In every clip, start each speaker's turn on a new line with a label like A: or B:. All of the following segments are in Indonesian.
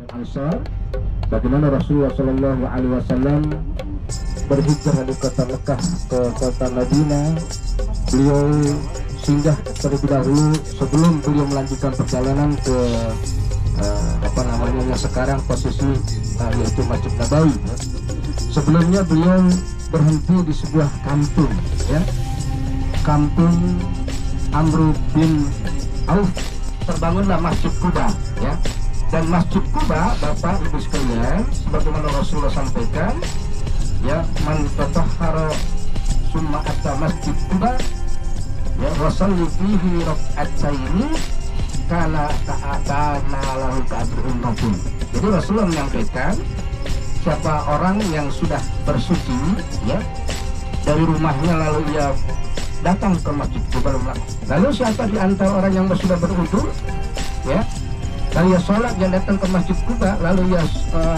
A: Ansar, bagaimana Rasulullah Shallallahu Alaihi Wasallam berhijrah dari kota Mekah ke kota Madinah. Beliau singgah terlebih dahulu sebelum beliau melanjutkan perjalanan ke yang sekarang posisi yaitu Masjid Nabawi. Sebelumnya beliau berhenti di sebuah kampung, ya, kampung Amr bin Auf. Terbangunlah Masjid Quba, ya. Dan Masjid Quba, Bapak Ibu sekalian, sebagaimana Rasulullah sampaikan, ya, man tatahhara summa atta Masjid Quba, ya, wa salli fihi rak'ataini kana ta'atana lahu ka'ajrun rabbun. Jadi Rasulullah menyampaikan, siapa orang yang sudah bersuci, ya, dari rumahnya lalu ia datang ke Masjid Quba, lalu siapa di antara orang yang sudah berwudu, ya, lalu ia sholat, yang datang ke Masjid Quba lalu ia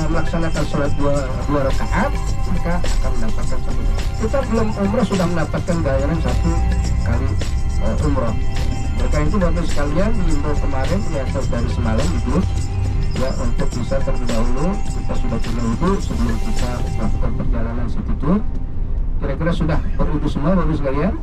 A: melaksanakan sholat dua rakaat, maka akan mendapatkan satu. Kita belum umrah sudah mendapatkan bayaran satu kali umrah. Maka itu Bapak sekalian diimbau kemarin, ya, dari semalam itu, ya, untuk bisa terlebih dahulu kita sudah punya wudu sebelum kita melakukan perjalanan city tour. Kira-kira sudah berwudu semua Bapak sekalian?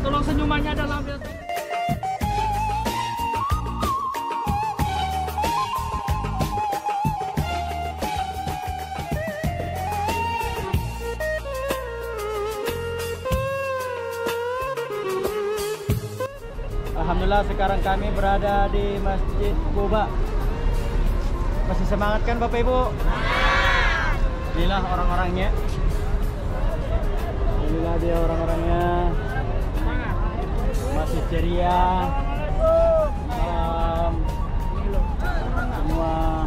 B: Tolong senyumannya dalam. Alhamdulillah sekarang kami berada di Masjid Quba. Masih semangat kan Bapak Ibu? Inilah orang-orangnya. Inilah dia orang-orangnya. Masih ceria, semua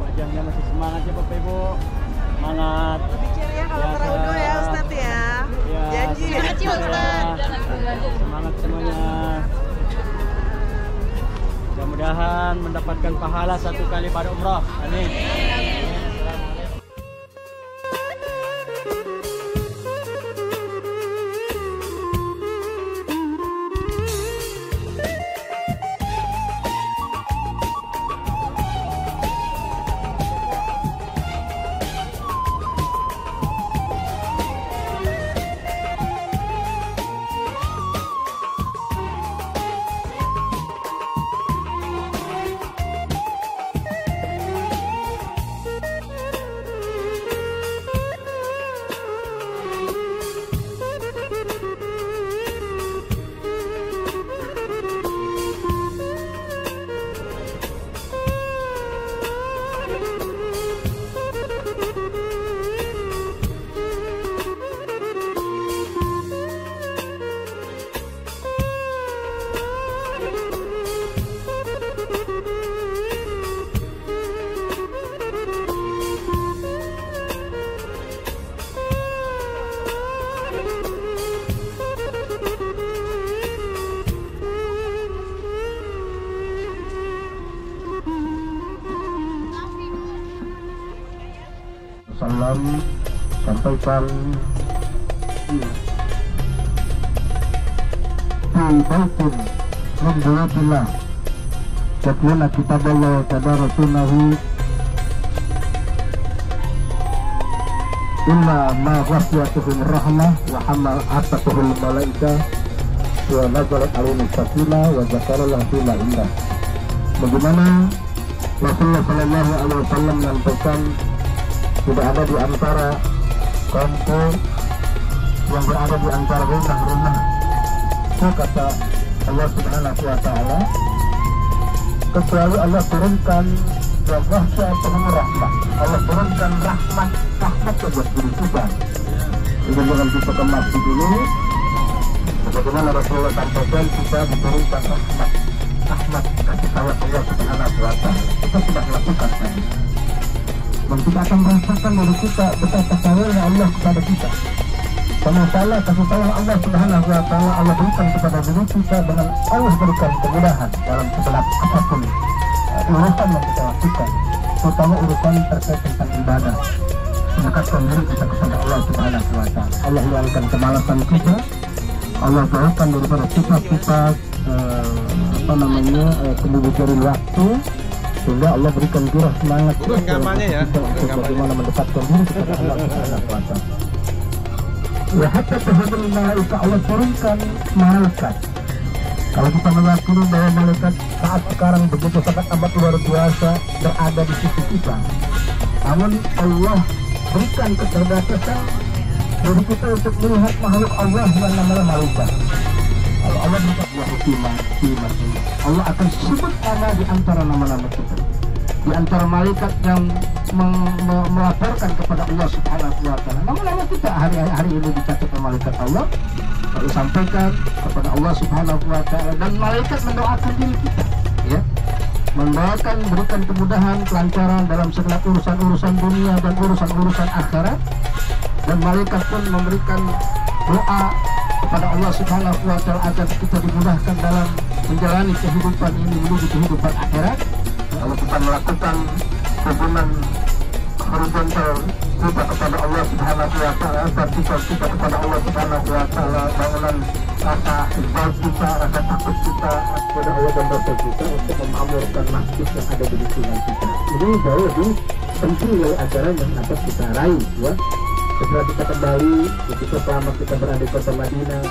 B: wajahnya masih semangat ya Bapak Ibu, semangat.
C: Lebih ceria kalau terawudu ya Ustadz ya. Janji.
B: Semangat semuanya. Mudah-mudahan mendapatkan pahala 1 kali pada umrah. Amin.
A: kami sampaikan fi baitin min buyutillah yatluna kitaballah wa tadarasunahu illa ma ghasiyatuhum rahmah wa hamalatuhum malaikah wa nazalat alaihim sakinah wa zakarallah fi indah. Bagaimana Rasulullah Shallallahu Alaihi Wasallam menyampaikan tidak ada di antara kampung yang berada di antara rumah-rumah, kata Allah Subhanahu Wa Taala, kecuali Allah turunkan rahmat. Allah turunkan rahmat buat diri kita. Jadi jangan kita ke masjid dulu. Bagaimana Rasulullah sampaikan kita diturunkan rahmat kasih sayang Allah Subhanahu Wa Taala. Kita sudah melakukan tadi. Dan kita akan merasakan dari kita betapa sayangnya Allah kepada kita. Karena salah kasih sayang Allah Subhanahu Wa Taala Allah berikan kepada diri kita dengan Allah berikan kemudahan dalam segala apapun urusan yang kita lakukan, terutama urusan terkait tentang ibadah. Mendekatkan diri kita kepada Allah Subhanahu Wa Taala. Allah hilangkan kemalasan kita. Allah jauhkan daripada kita kemudian waktu, sehingga Allah berikan kita semangat terus
B: ya,
A: untuk bagaimana mendekatkan diri kepada Allah Subhanahu Wa Taala. Ya hatta tahadul malaikat, Allah turunkan malaikat. Kalau kita meyakini bahwa malaikat saat sekarang begitu sangat amat luar biasa berada di sisi kita, namun Allah berikan keterbatasan dari kita untuk melihat makhluk Allah yang namanya malaikat. Kalau Allah berikan Allah akan sebut nama di antara nama-nama kita, di antara malaikat yang melaporkan kepada Allah Subhanahu Wa Taala. Nama-nama kita hari ini dicatat oleh malaikat Allah, lalu sampaikan kepada Allah Subhanahu Wa Taala, dan malaikat mendoakan diri kita, ya, mendoakan, berikan kemudahan, kelancaran dalam segala urusan dunia dan urusan akhirat. Dan malaikat pun memberikan doa kepada Allah Subhanahu Wa Taala agar kita dimudahkan dalam menjalani kehidupan ini menuju kehidupan akhirat. Kalau kita melakukan hubungan horizontal kita kepada Allah Subhanahu Wa Taala, vertikal kita kepada Allah Subhanahu Wa Taala, bangunan rasa ibadah kita, rasa takut kita kepada Allah dan Rasul kita untuk memakmurkan masjid yang ada di lingkungan kita. Ini jauh lebih penting dari ajaran yang akan kita raih, ya. Setelah kita kembali, begitu selama kita berada di kota Madinah,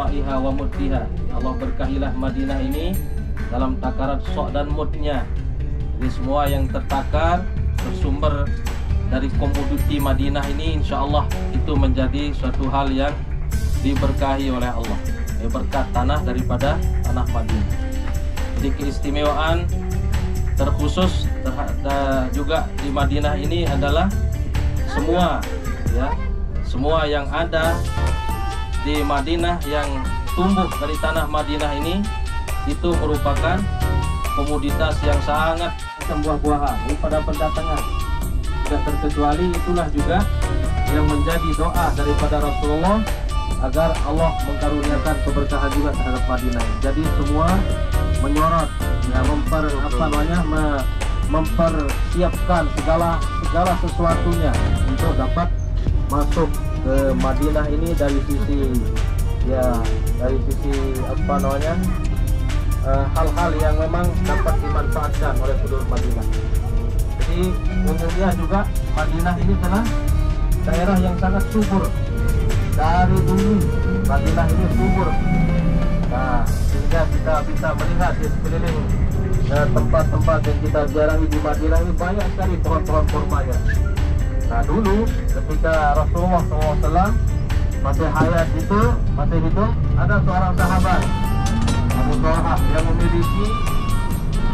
D: saqaiha wa muddiha. Allah berkahilah Madinah ini dalam takaran sok dan mudnya. Jadi semua yang tertakar bersumber dari komoditi Madinah ini, insya Allah itu menjadi suatu hal yang diberkahi oleh Allah. Berkat tanah daripada tanah Madinah. Jadi keistimewaan terkhusus juga di Madinah ini adalah semua semua yang ada di Madinah yang tumbuh dari tanah Madinah ini itu merupakan komoditas yang sangat buah-buahan pada pendatangan. Tidak terkecuali itulah juga yang menjadi doa daripada Rasulullah agar Allah mengkaruniakan keberkahan juga terhadap Madinah. Jadi semua menyorot mempersiapkan segala sesuatunya untuk dapat masuk ke Madinah ini dari sisi hal-hal yang memang dapat dimanfaatkan oleh penduduk Madinah. Jadi umumnya juga Madinah ini adalah daerah yang sangat subur. Dari dulu Madinah ini subur. Nah, sehingga kita bisa melihat di sekeliling tempat-tempat yang kita jarahi di Madinah ini banyak sekali pohon-pohon kurmanya. Nah, dulu ketika Rasulullah SAW masih hidup, ada seorang sahabat Abu Talhah yang memiliki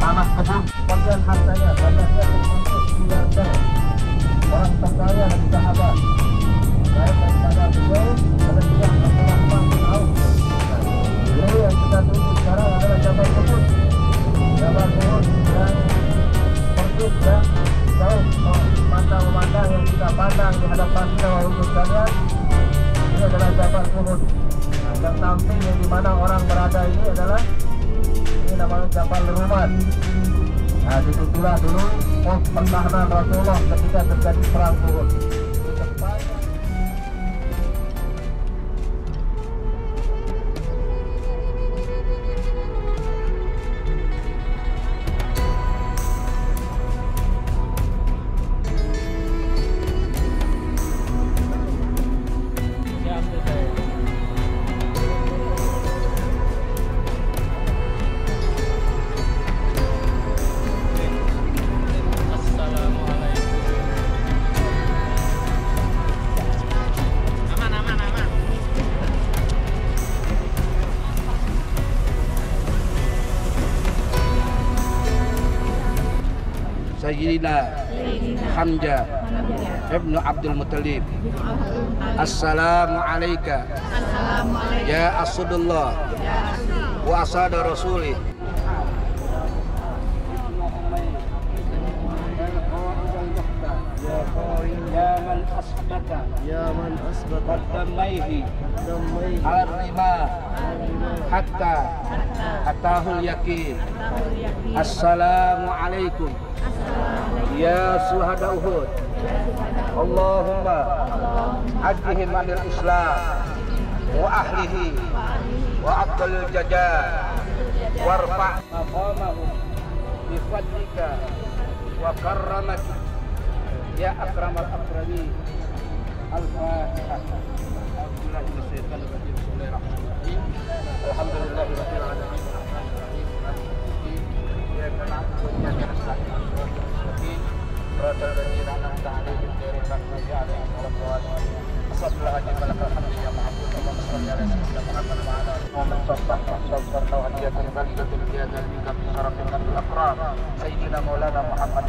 D: tanah kebun, bagian hartanya karena dia termasuk miliarder, orang terkaya dari sahabat. Baik daripada beliau, ada juga Abdurrahman bin Auf. Beliau yang kita tuju sekarang adalah Jabal Uhud yang pergi jauh memandang yang kita pandang di hadapan kita untuk sekalian. Ini adalah Jabal Uhud. Nah, yang samping yang dimana orang berada ini adalah namanya Jabal Rumat. Nah, disitulah dulu pos pertahanan Rasulullah ketika terjadi perang Uhud.
E: Sayyidina Hamzah ibnu Abdul Muttalib. Assalamu alayka ya Asadullah wa asada rasulih. Ya man asbata qaddamaihi al-rima hatta atahul yakin. Assalamu alaikum ya suhada Uhud. Allahumma ajihim anil Islam wa ahlihi wa abdul jaja warfa' maqamahum bi fadlika wa karramatika ya akramal akramin. Al-Fatihah. Alhamdulillahirabbil alamin. Sayyidina Maulana Muhammad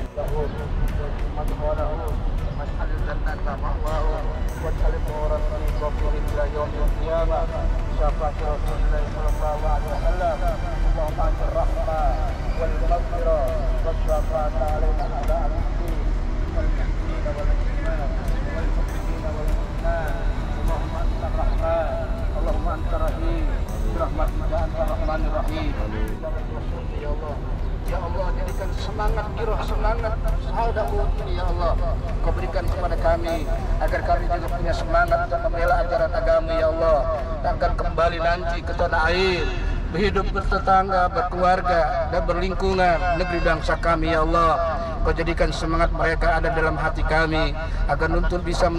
E: Ya Allah, jadikan semangat giroh, semangat saudara ini ya Allah, Kau berikan kepada kami agar kami juga punya semangat untuk membela ajaran agama ya Allah, akan kembali nanti ke tanah air, berhidup bertetangga, berkeluarga dan berlingkungan negeri bangsa kami ya Allah. Kau jadikan semangat mereka ada dalam hati kami agar untuk bisa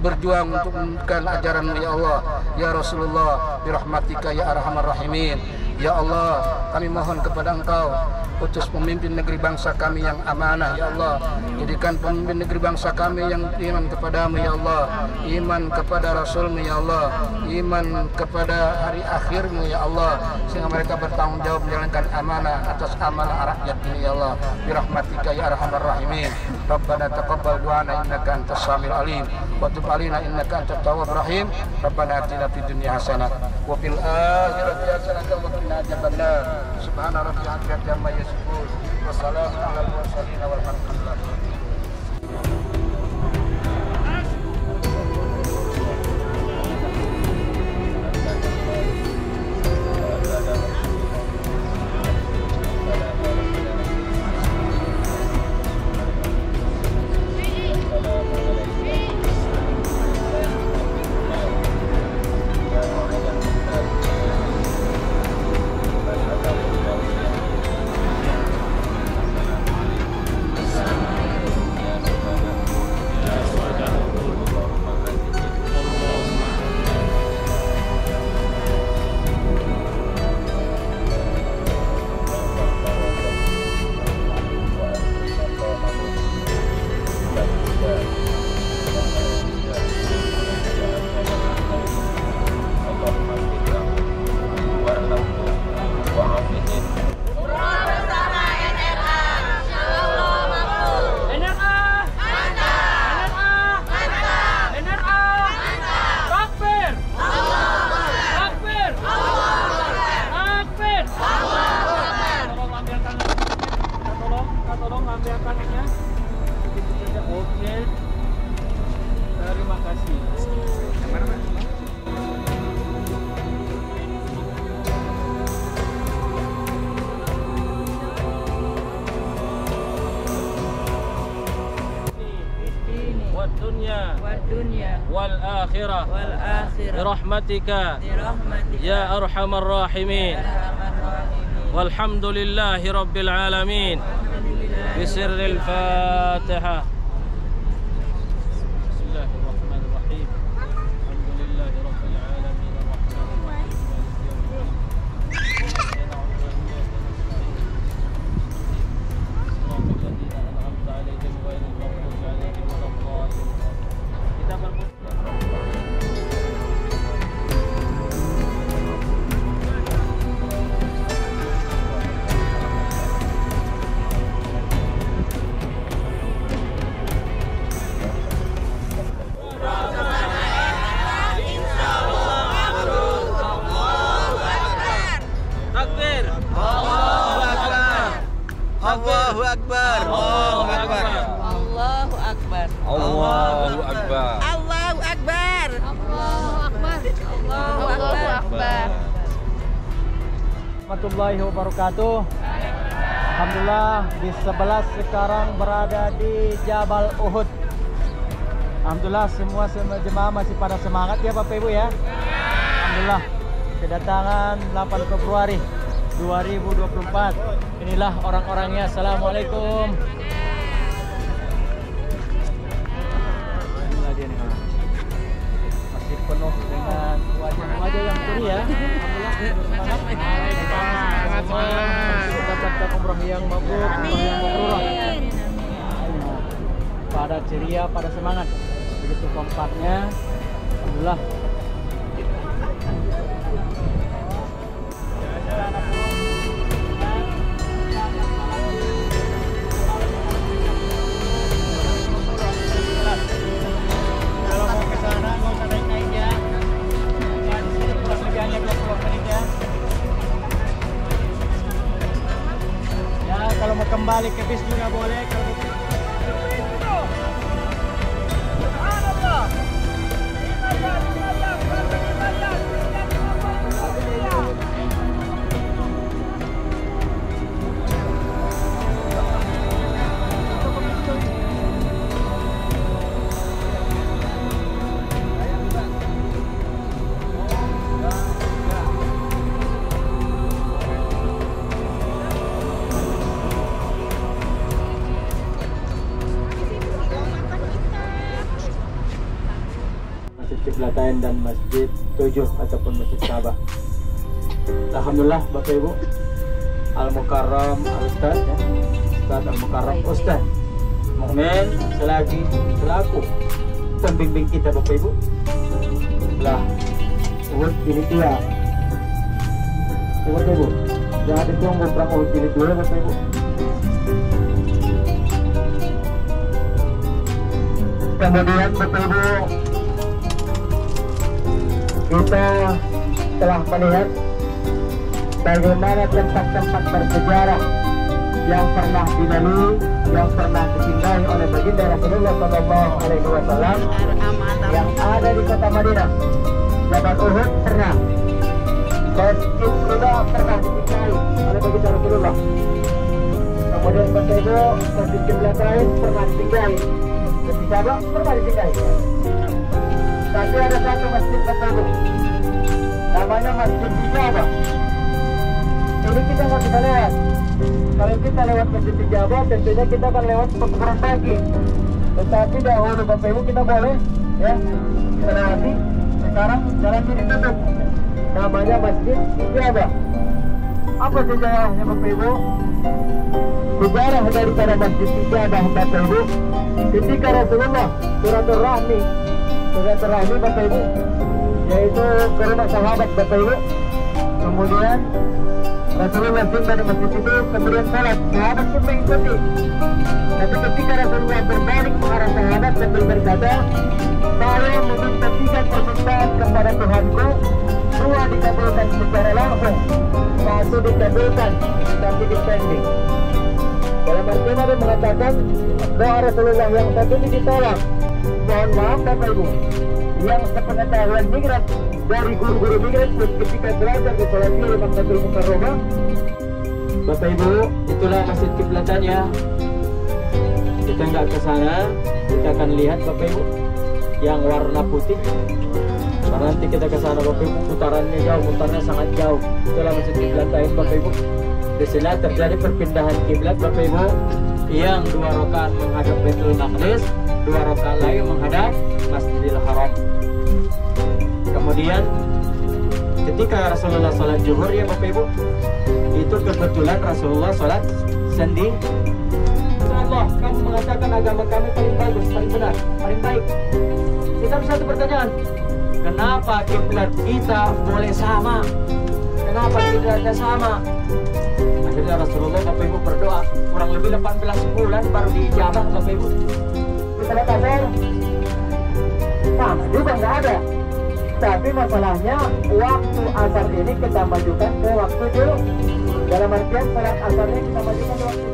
E: berjuang untuk menunjukkan ajaran-Mu ya Allah ya Rasulullah birahmatika ya arhamar rahimin. Ya Allah, kami mohon kepada Engkau, utus pemimpin negeri bangsa kami yang amanah ya Allah. Jadikan pemimpin negeri bangsa kami yang iman kepadamu ya Allah, iman kepada Rasul-Mu ya Allah, iman kepada hari akhir-Mu ya Allah, sehingga mereka bertanggung jawab menjalankan amanah atas amanah rakyat ini ya Allah. Birahmatika ya arhamar rahimin. Rabbana taqabbal du'ana innaka antas samiul alim wa tub alaina innaka antat tawwabur rahim. Rabbana atina fid dunya hasanah wa fil akhirati hasanah wa qina adzabannar. Subhana rabbika amma yasifun wa salamun alal mursalin walhamdulillah.
B: Oke, terima kasih. Yang mana, Pak?
D: والدنيا والآخرة برحمتك يا أرحم الراحمين والحمد لله رب العالمين بسر الفاتحة. بسم الله الرحمن الرحيم الحمد لله رب العالمين الرحمن الرحيم مالك يوم الدين صراط الذين أنعمت عليهم غير المغضوب عليهم ولا الضالين. Kita
B: Allahu Akbar. Allahu Akbar.
C: Allahu Akbar.
B: Allahu Akbar.
C: Allahu Akbar. Allahu Akbar. Allahu Akbar.
B: Warahmatullahi wabarakatuh. Alhamdulillah di sebelah sekarang berada di Jabal Uhud. Alhamdulillah semua jemaah masih pada semangat ya Bapak Ibu ya. Alhamdulillah kedatangan 8 Februari 2024. Inilah orang-orangnya. Assalamualaikum. Inilah dia nih. Masih penuh dengan wajah-wajah yang ceria. Alhamdulillah semangat. Dapat umroh yang mabrur, yang mabrurah. Pada ceria, pada semangat. Begitu kompaknya. Alhamdulillah. Kalau mau kembali ke bis juga boleh. Kalau Kiblatain dan Masjid 7 ataupun Masjid Ka'bah. Alhamdulillah Bapak Ibu, Al-Mukarram Al-Ustaz ya, Ustaz Al-Mukarram Ustaz Mukmin selaku pembimbing kita Bapak Ibu lah Uhud Jilid 2 Bapak Ibu, jangan ditunggu perang Uhud Jilid 2 Bapak Ibu. Kemudian Bapak Ibu, kita telah melihat bagaimana tempat-tempat bersejarah yang pernah dilalui, yang pernah disinggahi oleh baginda Rasulullah SAW yang ada di kota Madinah. Jabal Uhud pernah, Masjid Quba pernah disinggahi oleh baginda Rasulullah. Kemudian Bapak Ibu, Masjid Qiblatain pernah disinggahi, Masjid Ka'bah pernah disinggahi. Tapi ada satu masjid Bapak Ibu, namanya Masjid Ka'bah. Ini kita nggak bisa lewat. Kalau kita lewat Masjid Ka'bah, tentunya kita akan lewat perkuburan pagi. Tetapi dahulu Bapak Ibu kita boleh ya melewati. Sekarang jalan ini tutup. Namanya Masjid Ka'bah. Apa sejarahnya Bapak Ibu? Sejarah daripada Masjid Ka'bah Bapak Ibu, ketika Rasulullah silaturahmi Bapak Ibu, yaitu ke rumah sahabat Bapak Ibu. Kemudian Rasulullah singgah di masjid itu, kemudian salat, sahabat pun mengikuti. Tapi ketika Rasulullah berbalik mengarah sahabat sambil berkata, saya meminta 3 permintaan kepada Tuhanku, 2 dikabulkan secara langsung, 1 dikabulkan tapi dipending. Dalam artian ada mengatakan doa Rasulullah yang satu ini ditolak. Mohon maaf Bapak Ibu, yang sepengetahuan migrat dari guru-guru migrat ketika belajar di Salatiyah di Makkatul Mukarramah. Bapak Ibu, itulah Masjid Qiblatain ya. Kita nggak ke sana, kita akan lihat Bapak Ibu yang warna putih. Karena nanti kita ke sana Bapak Ibu, putarannya jauh, putarnya sangat jauh. Itulah Masjid Qiblatain Bapak Ibu. Di sini terjadi perpindahan kiblat Bapak Ibu, yang 2 rakaat menghadap Baitul Maqdis, 2 rakaat lagi menghadap Masjidil Haram. Kemudian ketika Rasulullah sholat zuhur ya Bapak Ibu, itu kebetulan Rasulullah sholat sendiri. Allah, kamu mengatakan agama kami paling bagus, paling benar, paling baik. Kita bisa satu pertanyaan, kenapa kiblat kita boleh sama? Kenapa kiblatnya sama? Akhirnya Rasulullah Bapak Ibu berdoa kurang lebih 18 bulan baru diijabah Bapak Ibu. Kita lihat asal sama juga nggak ada. Tapi masalahnya waktu asar ini kita majukan ke waktu dulu. Dalam artian salat asarnya kita majukan ke waktu